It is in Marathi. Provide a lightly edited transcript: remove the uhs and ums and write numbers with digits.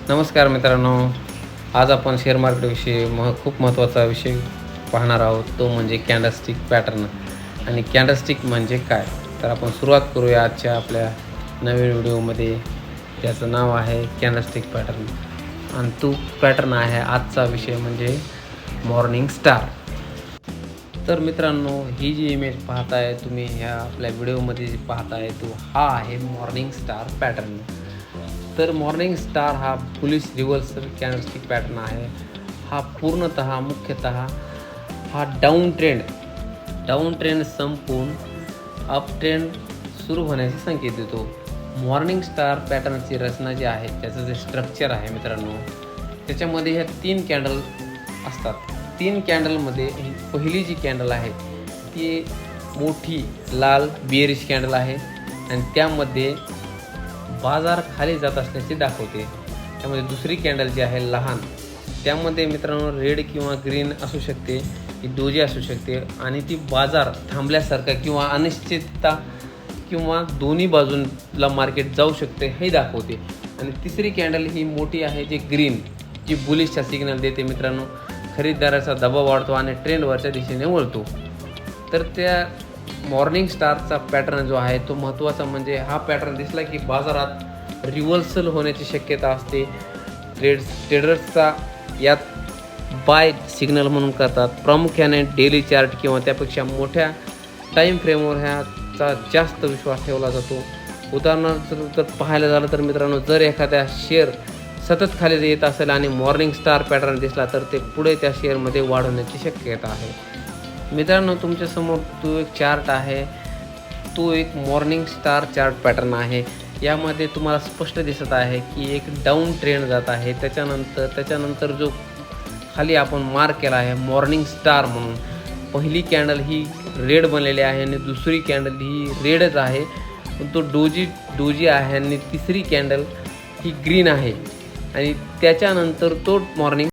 नमस्कार मित्रांनो, आज आपण शेअर मार्केटविषयी खूप महत्त्वाचा विषय पाहणार आहोत. तो म्हणजे कॅन्डलस्टिक पॅटर्न. आणि कॅन्डलस्टिक म्हणजे काय, तर आपण सुरुवात करूया आजच्या आपल्या नवीन व्हिडिओमध्ये. त्याचं नाव आहे कॅन्डलस्टिक पॅटर्न आणि तो पॅटर्न आहे आजचा विषय म्हणजे मॉर्निंग स्टार. तर मित्रांनो, ही जी इमेज पाहताय तुम्ही ह्या आपल्या व्हिडिओमध्ये जी पाहताय तो हा आहे मॉर्निंग स्टार पॅटर्न. तर मॉर्निंग स्टार हा बुलिश रिव्हर्सल कॅन्डलस्टिक पॅटर्न आहे. हा पूर्णतः मुख्यतः हा डाऊन ट्रेंड संपून अप ट्रेंड सुरू होण्याचे संकेत देतो. मॉर्निंग स्टार पॅटर्नची रचना जी आहे, त्याचं जे स्ट्रक्चर आहे मित्रांनो, त्याच्यामध्ये ह्या 3 कॅन्डल असतात. 3 कॅन्डलमध्ये ही पहिली जी कॅन्डल आहे ती मोठी लाल बिअरिश कॅन्डल आहे आणि त्यामध्ये बाजार खाली जात असल्याचे दाखवते. त्यामध्ये दुसरी कॅन्डल जी आहे लहान, त्यामध्ये मित्रांनो रेड किंवा ग्रीन असू शकते, ती डोजी असू शकते आणि ती बाजार थांबल्यासारखा किंवा अनिश्चितता किंवा दोन्ही बाजूंला मार्केट जाऊ शकते हे दाखवते. आणि तिसरी कॅन्डल ही मोठी आहे जी ग्रीन, जी बुलिशचा सिग्नल देते मित्रांनो. खरेदीदाराचा दबाव वाढतो आणि ट्रेंड वरच्या दिशेने वळतो. तर त्या मॉर्निंग स्टारचा पॅटर्न जो आहे तो महत्त्वाचा म्हणजे हा पॅटर्न दिसला की बाजारात रिव्हर्सल होण्याची शक्यता असते. ट्रेडर्सचा यात बाय सिग्नल म्हणून करतात. प्रामुख्याने डेली चार्ट किंवा त्यापेक्षा मोठ्या टाईम फ्रेमवर ह्याचा जास्त विश्वास ठेवला जातो. उदाहरणार्थ जर पाहायला झालं तर मित्रांनो, जर एखाद्या शेअर सतत खाली येत असेल आणि मॉर्निंग स्टार पॅटर्न दिसला तर ते पुढे त्या शेअरमध्ये वाढ होण्याची शक्यता आहे. मित्रांनो, तुमच्यासमोर तो एक चार्ट आहे, तो एक मॉर्निंग स्टार चार्ट पॅटर्न आहे. यामध्ये तुम्हाला स्पष्ट दिसत आहे की एक डाऊन ट्रेंड जात आहे. त्याच्यानंतर जो खाली आपण मार्क केला आहे मॉर्निंग स्टार म्हणून, पहिली कॅन्डल ही रेड बनलेली आहे आणि दुसरी कॅन्डल ही रेडच आहे, पण तो डोजी आहे आणि तिसरी कॅन्डल ही ग्रीन आहे आणि त्याच्यानंतर तो मॉर्निंग